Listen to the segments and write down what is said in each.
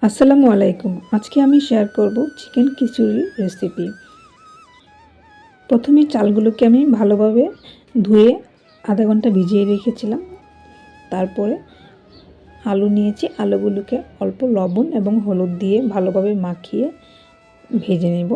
আসসালামু আলাইকুম। আজকে আমি শেয়ার করব চিকেন খিচুড়ি রেসিপি। প্রথমে চালগুলোকে আমি ভালোভাবে ধুয়ে আধা ঘন্টা ভিজিয়ে রেখেছিলাম। তারপরে আলু নিয়েছি, আলুগুলোকে অল্প লবণ এবং হলুদ দিয়ে ভালোভাবে মাখিয়ে ভেজে নেব।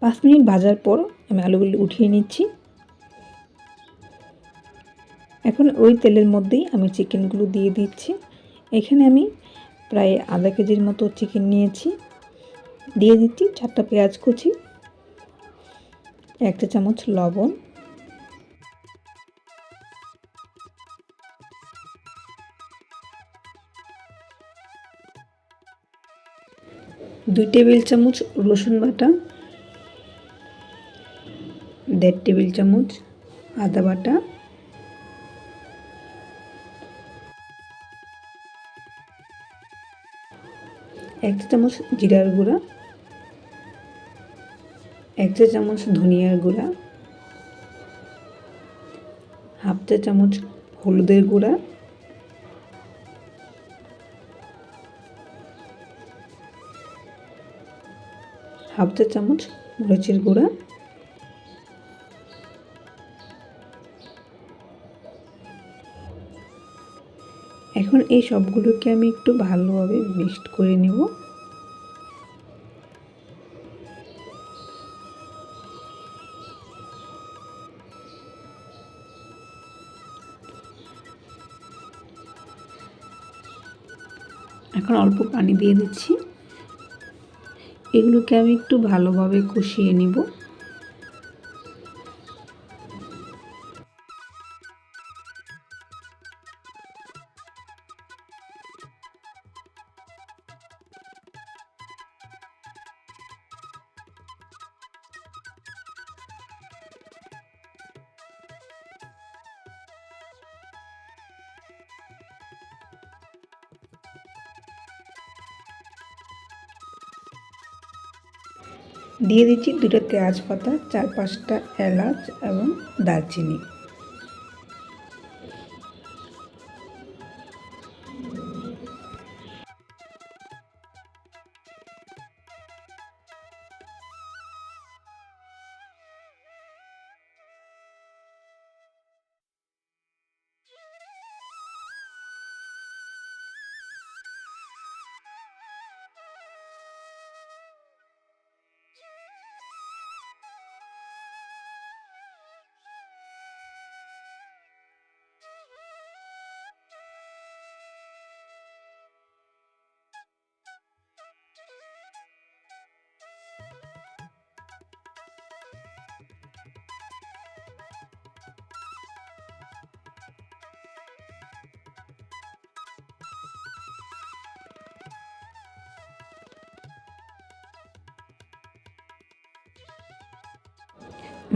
5 মিনিট ভাজার পর আমি আলুগুলো উঠিয়ে নিচ্ছি। এখন ওই তেলের মধ্যেই আমি চিকেনগুলো দিয়ে দিচ্ছি। এখানে আমি প্রায় আধা কেজির মতো চিকেন নিয়েছি। দিয়ে দিচ্ছি 4টা পেঁয়াজ কুচি, 1 চা চামচ লবণ, 2 টেবিল চামচ রসুন বাটা, 1.5 টেবিল চামচ আদা বাটা, 1 চা চামচ জিরার গুঁড়া, 1 চা চামচ ধনিয়ার গুঁড়া, হাফ চা চামচ হলুদের গুঁড়া, হাফ চা চামচ মরিচের গুঁড়া, এখন এই সবগুলোকে আমি একটু ভালোভাবে মিক্সড করে নেব। এখন অল্প পানি দিয়ে দিচ্ছি। এগুলোকে আমি একটু ভালোভাবে কষিয়ে নিব। দিয়ে দিচ্ছি 2টা তেজপাতা, 4-5টা এলাচ এবং দারচিনি।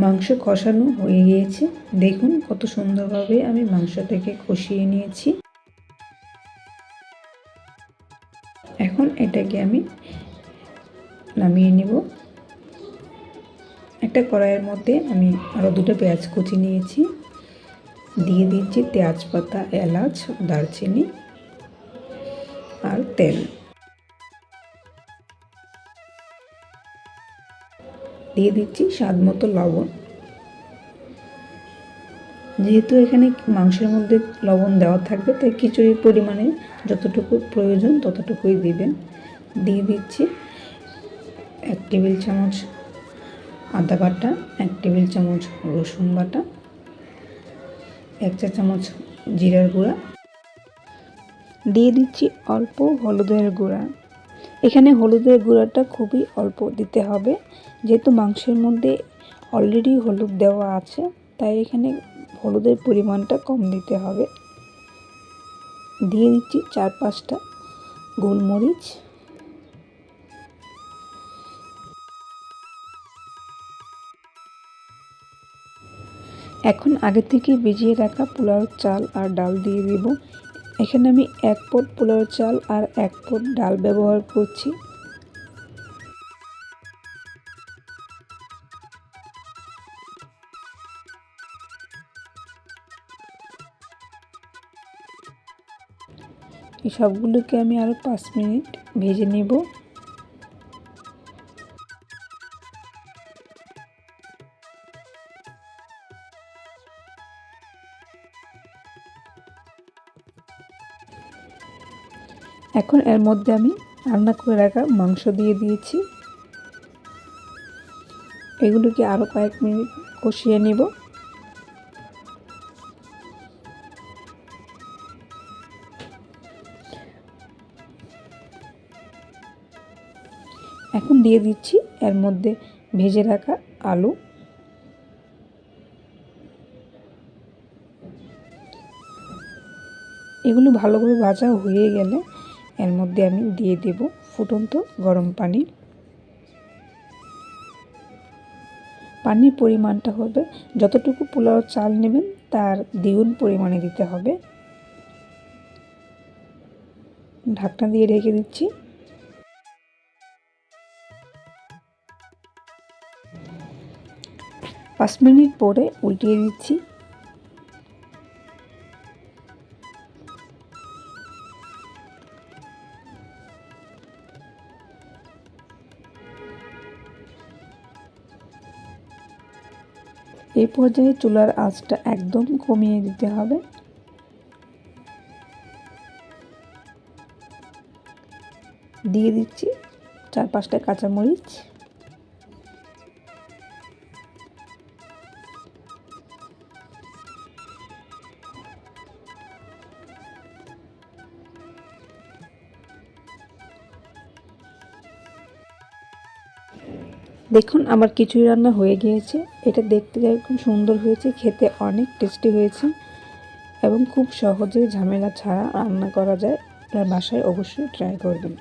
মাংস কষানো হয়ে গিয়েছে। দেখুন কত সুন্দরভাবে আমি মাংসটাকে কষিয়ে নিয়েছি। এখন এটাকে আমি নামিয়ে নেব। একটা কড়াইয়ের মধ্যে আমি আরও 2টা পেঁয়াজ কুচি নিয়েছি। দিয়ে দিচ্ছি তেজপাতা, এলাচ, দারচিনি আর তেল। দিয়ে দিচ্ছি স্বাদ মতো লবণ। যেহেতু এখানে মাংসের মধ্যে লবণ দেওয়া থাকবে, তাই খিচুড়ির পরিমাণে যতটুকু প্রয়োজন ততটুকুই দিবেন। দিয়ে দিচ্ছি 1 টেবিল চামচ আদা বাটা, 1 টেবিল চামচ রসুন বাটা, 1 চা চামচ জিরার গুঁড়া। দিয়ে দিচ্ছি অল্প হলুদের গুঁড়া। এখানে হলুদের গুঁড়াটা খুবই অল্প দিতে হবে, যেহেতু মাংসের মধ্যে অলরেডি হলুদ দেওয়া আছে, তাই এখানে হলুদের পরিমাণটা কম দিতে হবে। দিয়ে দিচ্ছি 4-5টা গোলমরিচ। এখন আগে থেকে ভিজিয়ে রাখা পোলাও চাল আর ডাল দিয়ে দেব। এখানে আমি 1 পট পোলাও চাল আর 1 পট ডাল ব্যবহার করছি। এই সবগুলোকে আমি আরও 5 মিনিট ভেজে নেব। এখন এর মধ্যে আমি রান্না করে রাখা মাংস দিয়ে দিয়েছি। এগুলোকে আরও কয়েক মিনিট কষিয়ে নেব। এখন দিয়ে দিচ্ছি এর মধ্যে ভেজে রাখা আলু। এগুলো ভালোভাবে ভাজা হয়ে গেলে এর মধ্যে আমি দিয়ে দেব ফুটন্ত গরম পানি। পানির পরিমাণটা হবে যতটুকু পোলাও চাল নেবেন তার দ্বিগুণ পরিমাণে দিতে হবে। ঢাকনা দিয়ে ঢেকে দিচ্ছি। পাঁচ মিনিট পরে উল্টিয়ে দিচ্ছি। এই পর্যায়ে চুলার আঁচটা একদম কমিয়ে দিতে হবে। দিয়ে দিচ্ছি 4-5টা কাঁচামরিচ। দেখুন আমার খিচুড়ি রান্না হয়ে গিয়েছে। এটা দেখতে খুব সুন্দর হয়েছে, খেতে অনেক টেস্টি হয়েছে এবং খুব সহজে ঝামেলা ছাড়া রান্না করা যায়। আপনার বাসায় অবশ্যই ট্রাই করবেন।